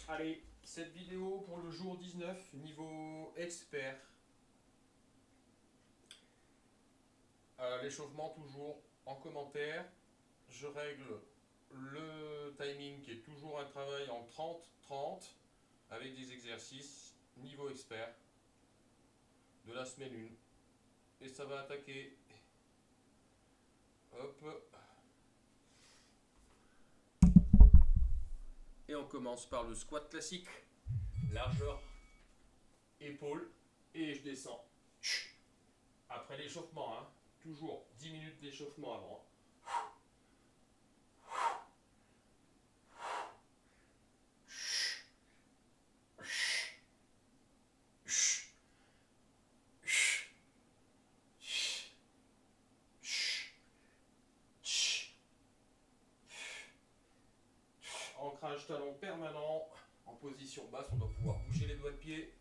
Allez, cette vidéo pour le jour 19, niveau expert. L'échauffement toujours en commentaire. Je règle le timing qui est toujours un travail en 30-30 avec des exercices niveau expert de la semaine 1. Et ça va attaquer. Hop. Et on commence par le squat classique. Largeur, épaule, et je descends. Après l'échauffement, hein. Toujours 10 minutes d'échauffement avant. Ancrage talon permanent. En position basse, on doit pouvoir bouger les doigts de pied.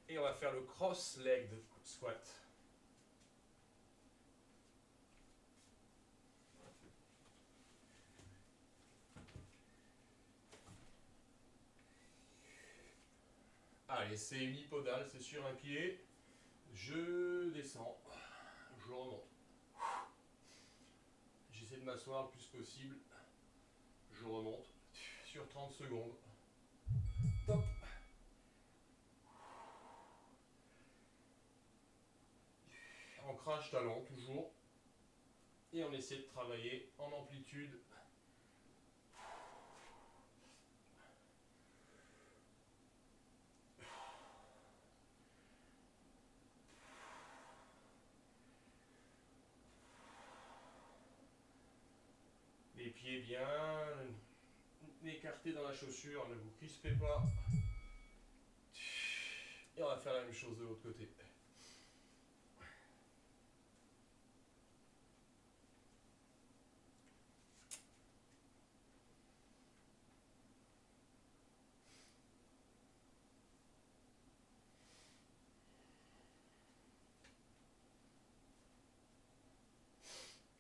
Et on va faire le cross-legged squat. Allez, c'est unipodal, c'est sur un pied. Je descends, je remonte. J'essaie de m'asseoir le plus possible. Je remonte sur 30 secondes. Top. Ancrage talon toujours. Et on essaie de travailler en amplitude. Les pieds bien écartés dans la chaussure, ne vous crispez pas. Et on va faire la même chose de l'autre côté.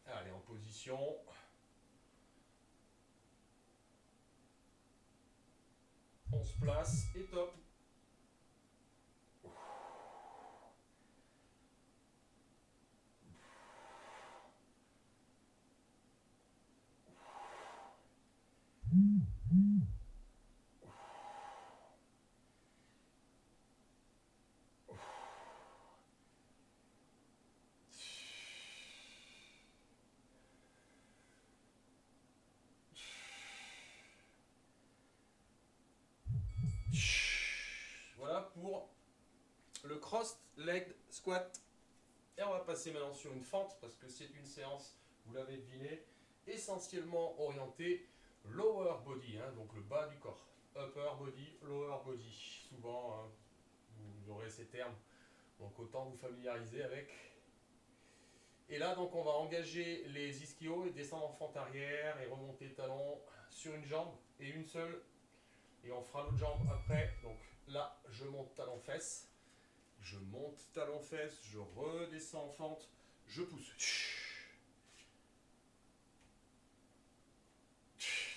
Allez, en position. On se place et top. Voilà pour le cross-legged squat. Et on va passer maintenant sur une fente parce que c'est une séance, vous l'avez deviné, essentiellement orientée lower body, hein, donc le bas du corps. Upper body, lower body. Souvent, hein, vous aurez ces termes, donc autant vous familiariser avec. Et là, donc, on va engager les ischios et descendre en fente arrière et remonter talon sur une jambe et une seule. Et on fera l'autre jambe après. Donc là, je monte talon fesse. Je monte talon fesse, je redescends en fente, je pousse.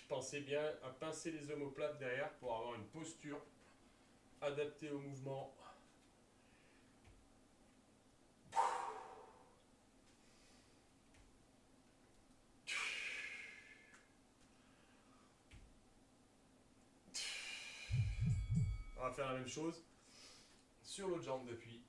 Pensez bien à pincer les omoplates derrière pour avoir une posture adaptée au mouvement. On va faire la même chose sur l'autre jambe d'appui.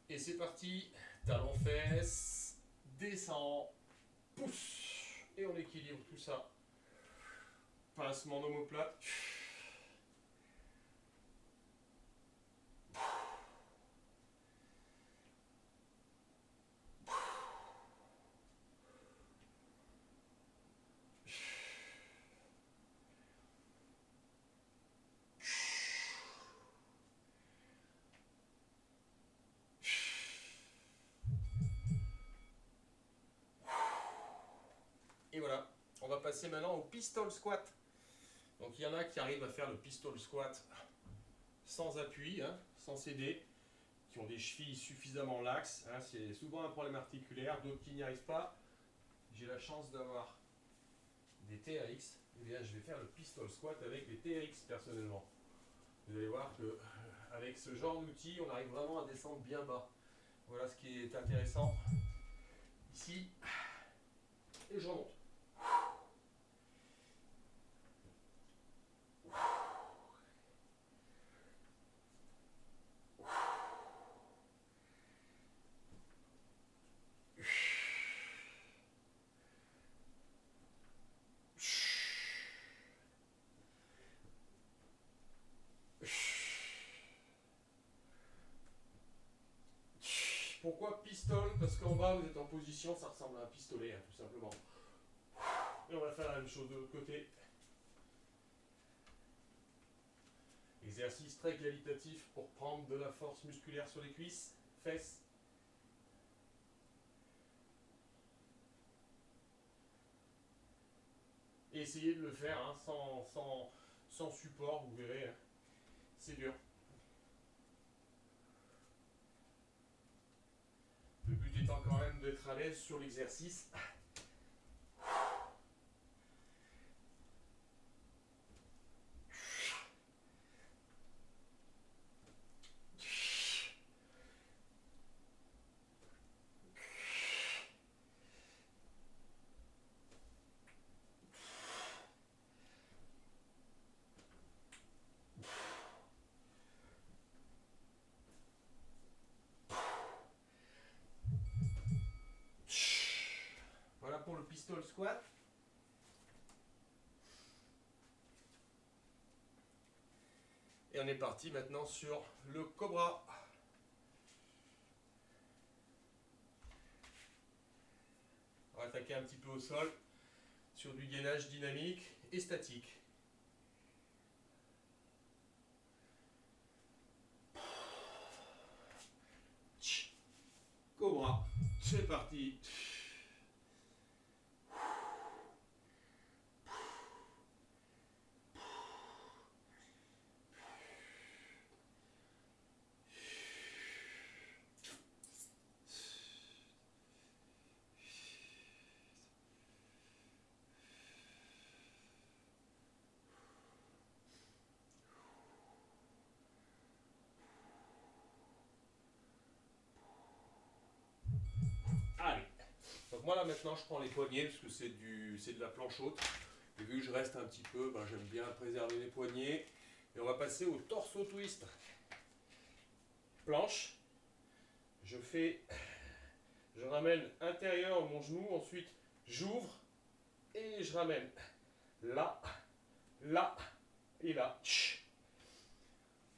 Et c'est parti, talon fesse, descend, pousse, et on équilibre tout ça. Passement d'omoplate. va passer maintenant au pistol squat. Donc il y en a qui arrivent à faire le pistol squat sans appui, hein, sans céder, qui ont des chevilles suffisamment laxes. Hein, c'est souvent un problème articulaire, d'autres qui n'y arrivent pas. J'ai la chance d'avoir des TRX. Eh bien, je vais faire le pistol squat avec les TRX personnellement. Vous allez voir que avec ce genre d'outil, on arrive vraiment à descendre bien bas. Voilà ce qui est intéressant ici. Et je remonte. Pourquoi pistol? Parce qu'en bas vous êtes en position, ça ressemble à un pistolet, hein, tout simplement. Et on va faire la même chose de l'autre côté. Exercice très qualitatif pour prendre de la force musculaire sur les cuisses, fesses. Et essayez de le faire hein, sans support, vous verrez, hein, c'est dur. Le but étant quand même d'être à l'aise sur l'exercice. Voilà pour le pistol squat. Et on est parti maintenant sur le cobra. On va attaquer un petit peu au sol sur du gainage dynamique et statique. Cobra, c'est parti. Allez. Donc moi là maintenant je prends les poignets parce que c'est de la planche haute. Et vu que je reste un petit peu, ben, j'aime bien préserver les poignets. Et on va passer au torso twist. Planche. Je ramène intérieur mon genou, ensuite j'ouvre et je ramène là, là et là.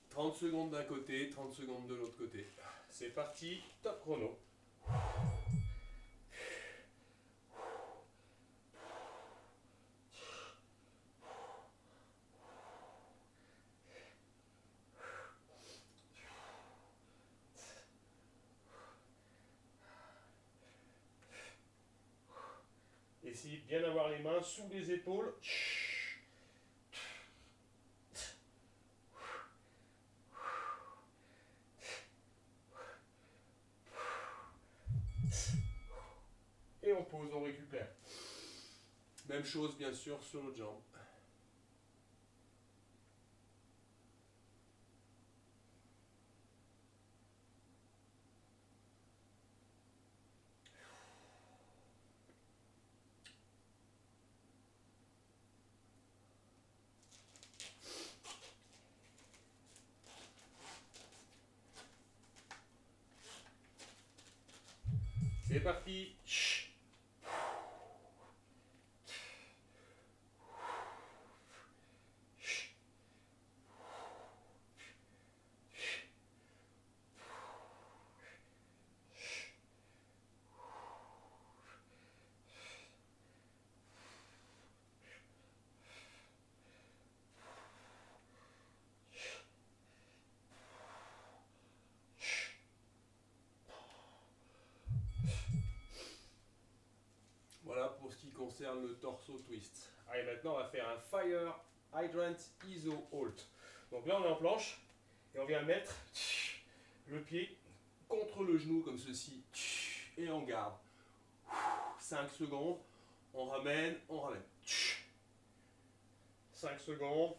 30 secondes d'un côté, 30 secondes de l'autre côté. C'est parti, top chrono. Essayez de bien avoir les mains sous les épaules. Et on pose, on récupère. Même chose bien sûr sur l'autre jambe. C'est parti. concerne le torso twist. Allez, maintenant on va faire un Fire Hydrant Iso Halt. Donc là on est en planche et on vient mettre le pied contre le genou comme ceci et on garde. 5 secondes, on ramène, on ramène. 5 secondes.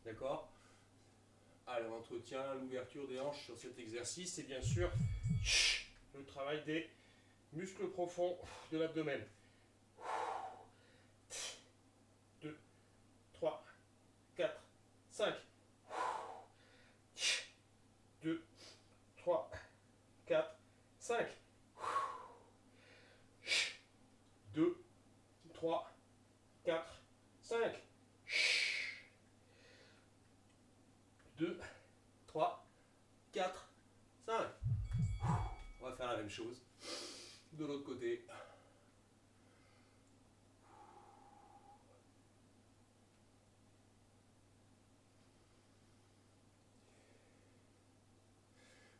D'accord? Allez, on entretient l'ouverture des hanches sur cet exercice et bien sûr le travail des muscles profonds de l'abdomen. 2, 3, 4, 5. 2, 3, 4, 5. 2, 3, 4, 5. 2, 3, 4, 5. On va faire la même chose de l'autre côté.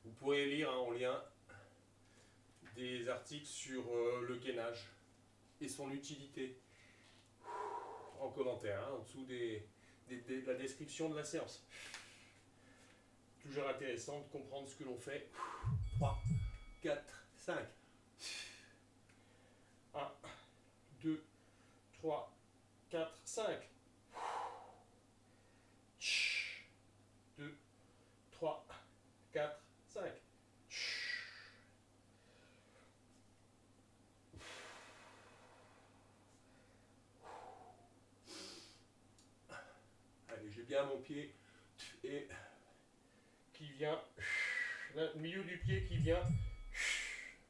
Vous pourrez lire en lien des articles sur le gainage et son utilité en commentaire, en dessous de la description de la séance. Toujours intéressant de comprendre ce que l'on fait. 3, 4, 5. 1, 2, 3, 4, 5. 2, 3, 4, 5. Allez, j'ai bien mon pied et qui vient, le milieu du pied qui vient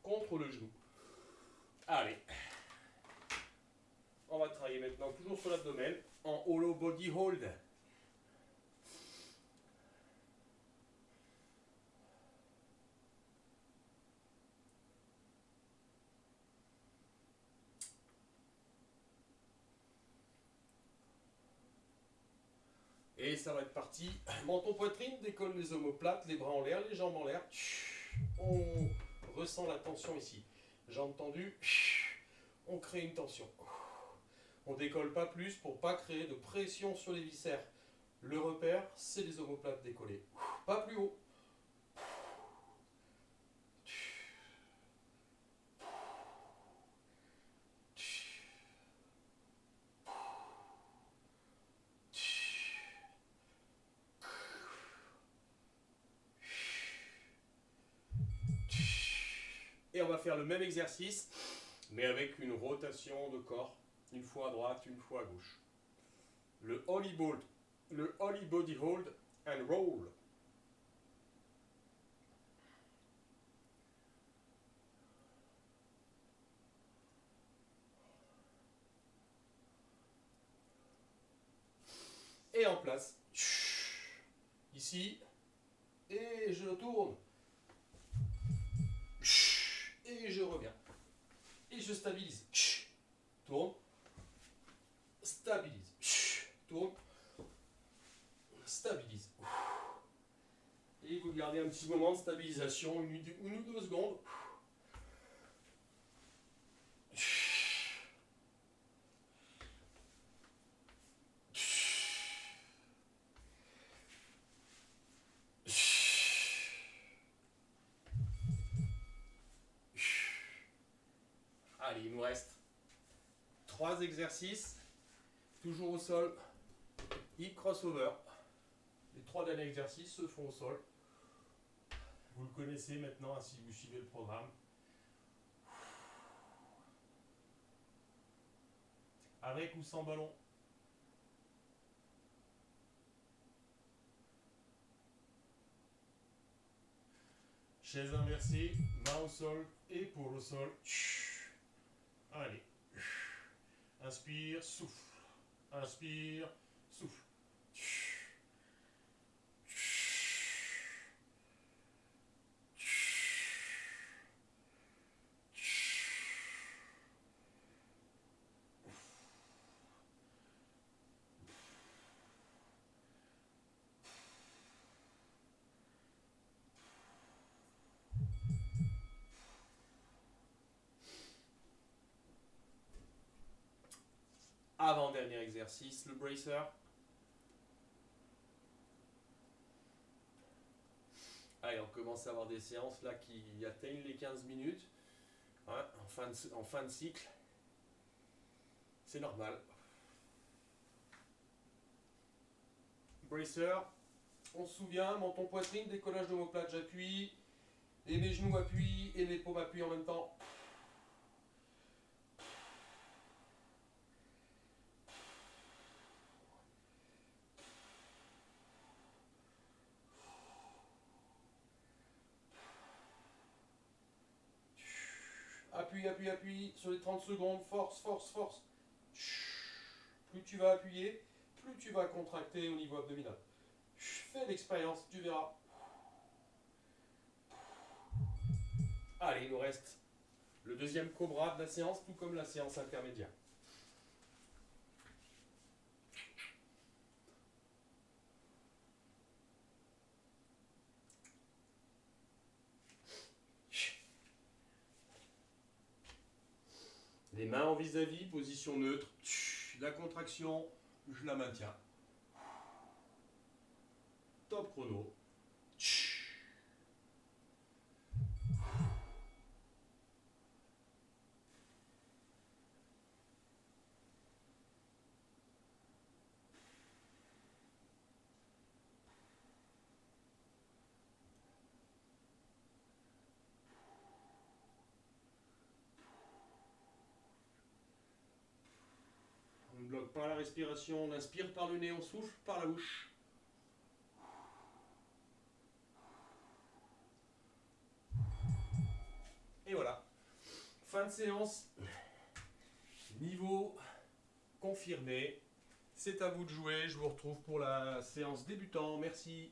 contre le genou. Allez, on va travailler maintenant toujours sur l'abdomen en hollow body hold. Et ça va être parti. Menton poitrine, décolle les omoplates, les bras en l'air, les jambes en l'air. On ressent la tension ici. Jambes tendues, on crée une tension. On décolle pas plus pour pas créer de pression sur les viscères. Le repère, c'est les omoplates décollées. Pas plus haut. Et on va faire le même exercice, mais avec une rotation de corps, une fois à droite, une fois à gauche. Le Holly Body Hold and Roll. Et en place. Ici. Et je tourne. Et je reviens. Et je stabilise. Tourne. Stabilise. Tourne. Stabilise. Et vous gardez un petit moment de stabilisation, une ou deux secondes. Allez, il nous reste 3 exercices, toujours au sol, hip crossover. Les 3 derniers exercices se font au sol. Vous le connaissez maintenant si vous suivez le programme. Avec ou sans ballon. Chaise inversée, main au sol, épaule au sol. Allez. Inspire, souffle. Inspire, souffle. dernier exercice, le bracer. Allez, on commence à avoir des séances là qui atteignent les 15 minutes. Hein, en fin de cycle. C'est normal. Bracer. On se souvient, menton poitrine, décollage d'omoplate, j'appuie. Et mes genoux appuient et mes paumes appuient en même temps. Appuie, appuie, appuie sur les 30 secondes. Force, force, force. Plus tu vas appuyer, plus tu vas contracter au niveau abdominal. Fais l'expérience, tu verras. Allez, il nous reste le deuxième cobra de la séance, tout comme la séance intermédiaire. Les mains en vis-à-vis, position neutre. La contraction, je la maintiens. Top chrono. On bloque par la respiration, on inspire par le nez, on souffle par la bouche. Et voilà. Fin de séance. Niveau confirmé. C'est à vous de jouer. Je vous retrouve pour la séance débutant. Merci.